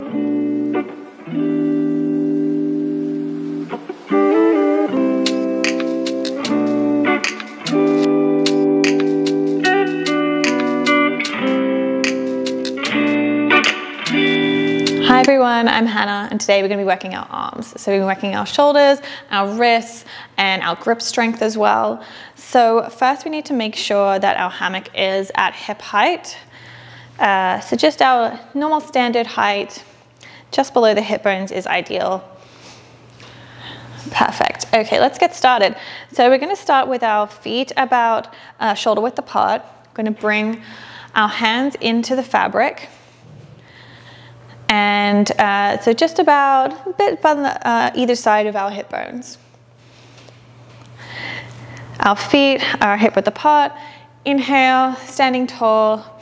Hi everyone, I'm Hannah, and today we're going to be working our arms. So we've been working our shoulders, our wrists, and our grip strength as well. So first we need to make sure that our hammock is at hip height. So just our normal standard height, just below the hip bones is ideal. Perfect. Okay, let's get started. So we're going to start with our feet about shoulder width apart. We're going to bring our hands into the fabric. And so just about a bit on either side of our hip bones. Our feet are hip width apart. Inhale, standing tall.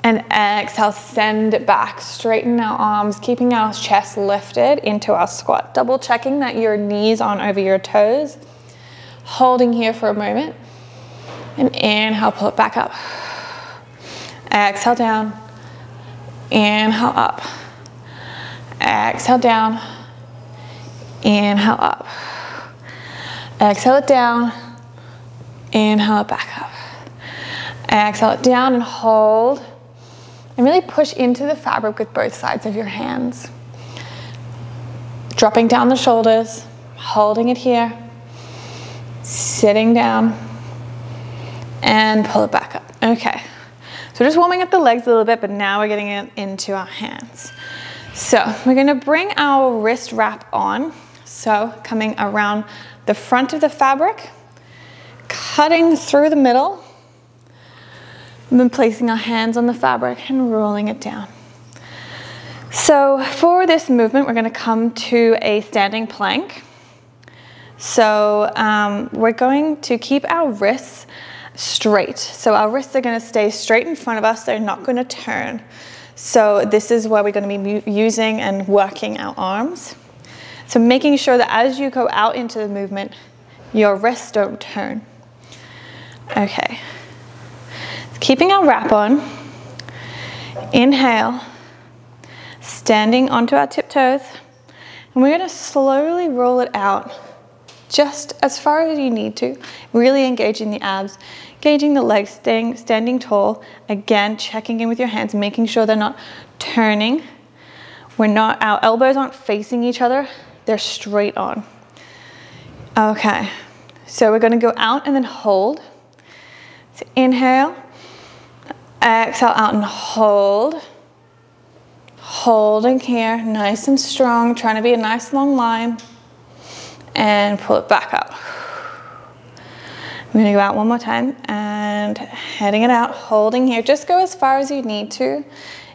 And exhale, send it back. Straighten our arms, keeping our chest lifted into our squat. Double checking that your knees aren't over your toes. Holding here for a moment. And inhale, pull it back up. Exhale down. Inhale up. Exhale down. Inhale up. Exhale it down. Inhale it back up. Exhale it down and hold. And really push into the fabric with both sides of your hands. Dropping down the shoulders, holding it here. Sitting down. And pull it back up. Okay. So just warming up the legs a little bit, but now we're getting it into our hands. So we're going to bring our wrist wrap on. So coming around the front of the fabric, cutting through the middle, and then placing our hands on the fabric and rolling it down. So for this movement, we're going to come to a standing plank. So we're going to keep our wrists straight. So our wrists are going to stay straight in front of us. They're not going to turn. So this is where we're going to be using and working our arms. So making sure that as you go out into the movement, your wrists don't turn. Okay. Keeping our wrap on. Inhale. Standing onto our tiptoes. And we're going to slowly roll it out just as far as you need to, really engaging the abs, engaging the legs, standing tall. Again, checking in with your hands, making sure they're not turning. Our elbows aren't facing each other, they're straight on. Okay, so we're gonna go out and then hold. So inhale, exhale out and hold. Holding here, nice and strong, trying to be a nice long line. And pull it back up. I'm going to go out one more time and heading it out, holding here. Just go as far as you need to.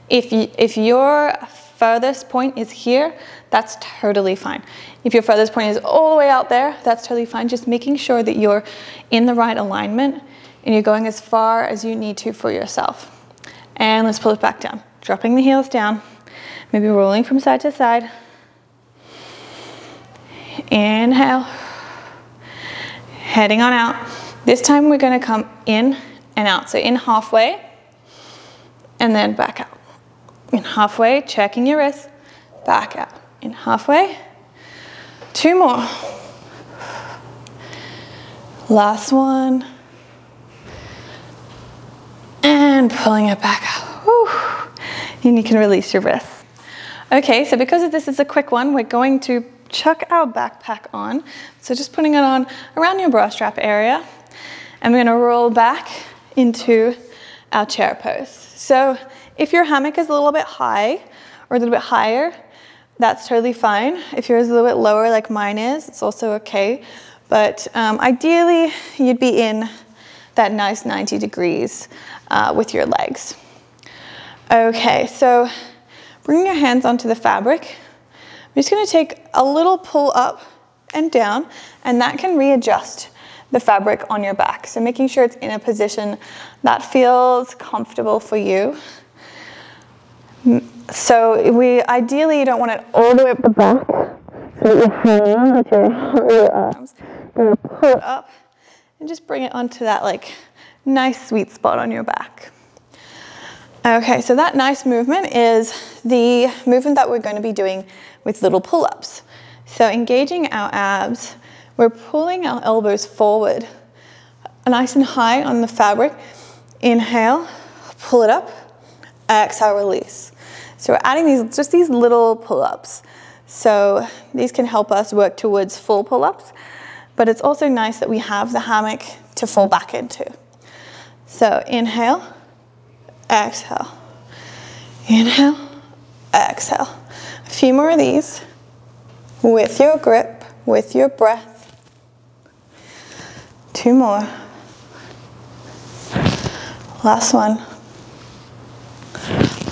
If your furthest point is here, that's totally fine. If your furthest point is all the way out there, that's totally fine. Just making sure that you're in the right alignment and you're going as far as you need to for yourself. And let's pull it back down. Dropping the heels down, maybe rolling from side to side. Inhale, heading on out. This time we're going to come in and out. So in halfway and then back out. In halfway, checking your wrists, back out. In halfway, 2 more. Last one. And pulling it back out. Whew. And you can release your wrists. Okay, so because this is a quick one, we're going to chuck our backpack on. So just putting it on around your bra strap area. And we're going to roll back into our chair pose. So if your hammock is a little bit high or a little bit higher, that's totally fine. If yours is a little bit lower like mine is, it's also okay. But ideally, you'd be in that nice 90 degrees with your legs. Okay, so bring your hands onto the fabric. I'm just going to take a little pull up and down, and that can readjust the fabric on your back. So making sure it's in a position that feels comfortable for you. So ideally you don't want it all the way up the back, so that you're hanging with your arms. You're going to pull it up and just bring it onto that like nice sweet spot on your back. Okay, so that nice movement is the movement that we're going to be doing with little pull-ups. So engaging our abs, we're pulling our elbows forward, nice and high on the fabric. Inhale, pull it up, exhale, release. So we're adding these little pull-ups. So these can help us work towards full pull-ups, but it's also nice that we have the hammock to fall back into. So inhale, exhale, inhale, exhale. A few more of these with your grip, with your breath. 2 more. Last one.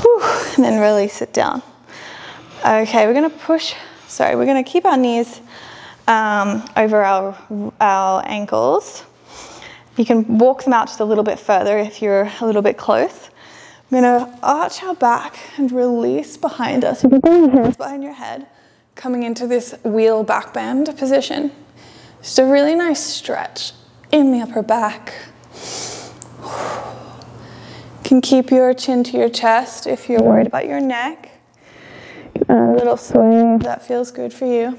Whew, and then release it down. Okay, we're gonna keep our knees over our ankles. You can walk them out just a little bit further if you're a little bit close. I'm gonna arch our back and release behind us. You can bring your hands behind your head, coming into this wheel back bend position. Just a really nice stretch in the upper back. You can keep your chin to your chest if you're worried about your neck. A little swing if that feels good for you.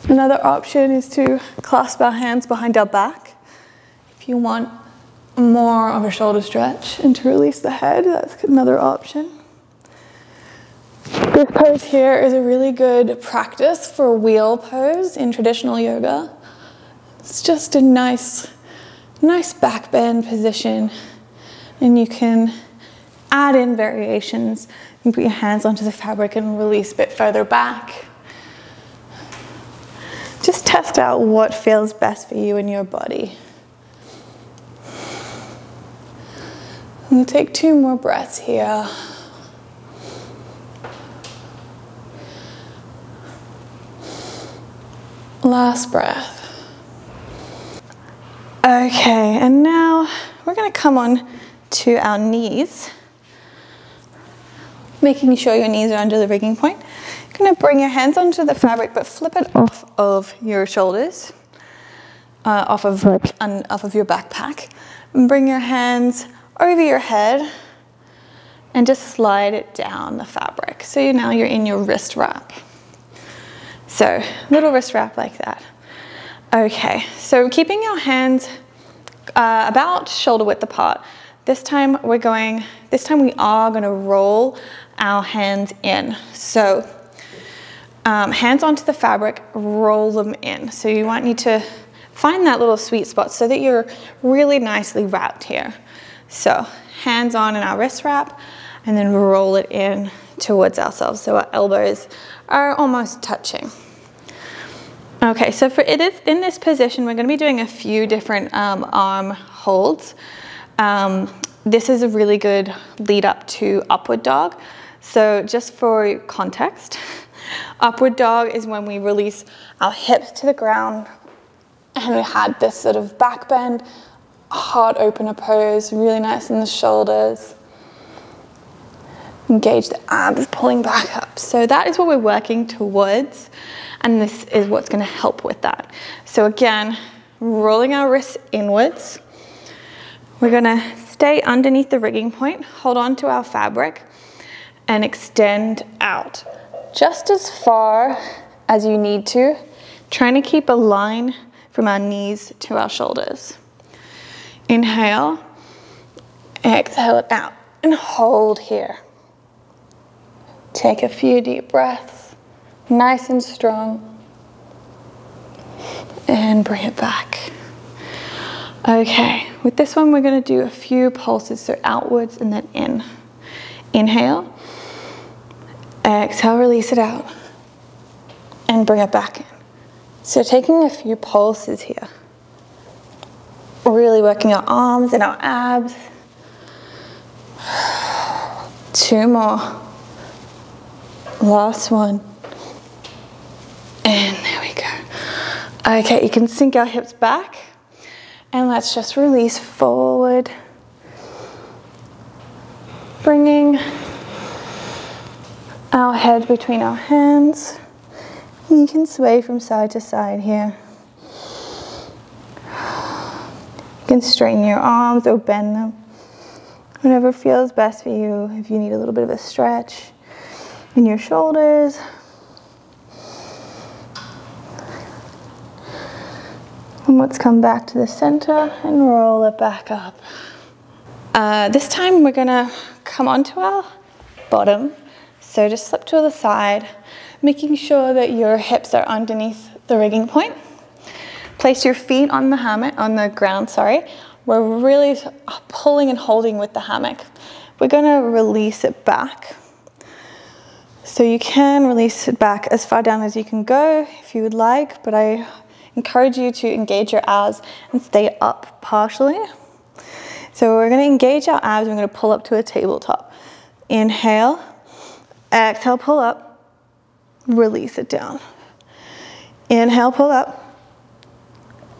Another option is to clasp our hands behind our back. If you want more of a shoulder stretch and to release the head, that's another option. This pose here is a really good practice for wheel pose in traditional yoga. It's just a nice back bend position, and you can add in variations. You can put your hands onto the fabric and release a bit further back. Just test out what feels best for you and your body. We'll take 2 more breaths here. Last breath. Okay, and now we're going to come on to our knees, making sure your knees are under the rigging point. You're going to bring your hands onto the fabric, but flip it off of your shoulders, off of your backpack, and bring your hands over your head and just slide it down the fabric. So now you're in your wrist wrap. So little wrist wrap like that. Okay, so keeping our hands about shoulder width apart. This time we are going to roll our hands in. So hands onto the fabric, roll them in. So you need to find that little sweet spot so that you're really nicely wrapped here. So hands on in our wrist wrap, and then roll it in towards ourselves so our elbows are almost touching. Okay, so in this position, we're going to be doing a few different arm holds. This is a really good lead up to upward dog. So just for context, upward dog is when we release our hips to the ground and we had this sort of back bend, heart opener pose, really nice in the shoulders. Engage the abs, pulling back up. So that is what we're working towards, and this is what's going to help with that. So again, rolling our wrists inwards. We're going to stay underneath the rigging point, hold on to our fabric, and extend out just as far as you need to, trying to keep a line from our knees to our shoulders. Inhale, exhale it out, and hold here. Take a few deep breaths, nice and strong, and bring it back. Okay, with this one we're going to do a few pulses, so outwards and then in. Inhale, exhale, release it out, and bring it back in. So taking a few pulses here. Really working our arms and our abs. 2 more. Last one. And there we go. Okay, you can sink our hips back. And let's just release forward. Bringing our head between our hands. You can sway from side to side here. You can straighten your arms or bend them. Whatever feels best for you. If you need a little bit of a stretch in your shoulders. And let's come back to the center and roll it back up. This time we're gonna come onto our bottom. So just slip to the side, making sure that your hips are underneath the rigging point. Place your feet on the hammock, on the ground, sorry. We're really pulling and holding with the hammock. We're gonna release it back. So you can release it back as far down as you can go if you would like, but I encourage you to engage your abs and stay up partially. So we're gonna engage our abs, we're gonna pull up to a tabletop. Inhale, exhale, pull up, release it down. Inhale, pull up,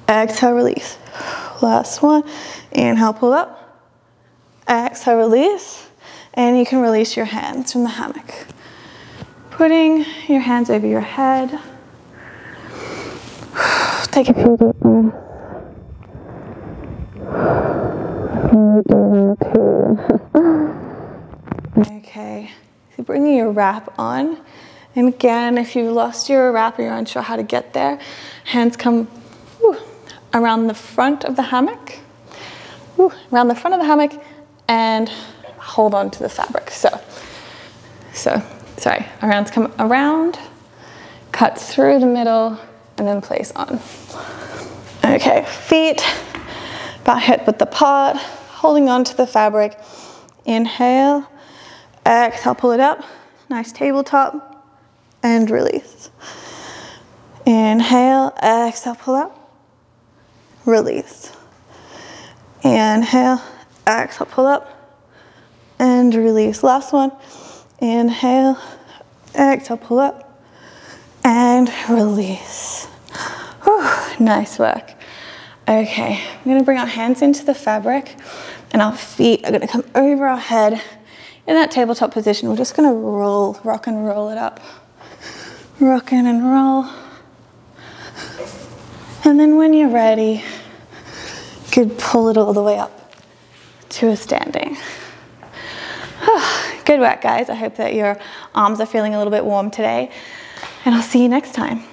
exhale, release. Last one, inhale, pull up, exhale, release, and you can release your hands from the hammock. Putting your hands over your head. Take a few deep breaths. Okay, so bringing your wrap on. And again, if you've lost your wrap or you're unsure how to get there, hands come around the front of the hammock. Around the front of the hammock and hold on to the fabric. Sorry, our hands come around, cut through the middle, and then place on. Okay, feet about hip width apart, holding on to the fabric. Inhale, exhale, pull it up, nice tabletop, and release. Inhale, exhale, pull up, release. Inhale, exhale, pull up, and release. Last one. Inhale, exhale, pull up, and release. Whew, nice work. Okay, I'm gonna bring our hands into the fabric and our feet are gonna come over our head. In that tabletop position, we're just gonna rock and roll it up. Rock in and roll. And then when you're ready, you could pull it all the way up to a standing. Good work, guys. I hope that your arms are feeling a little bit warm today, and I'll see you next time.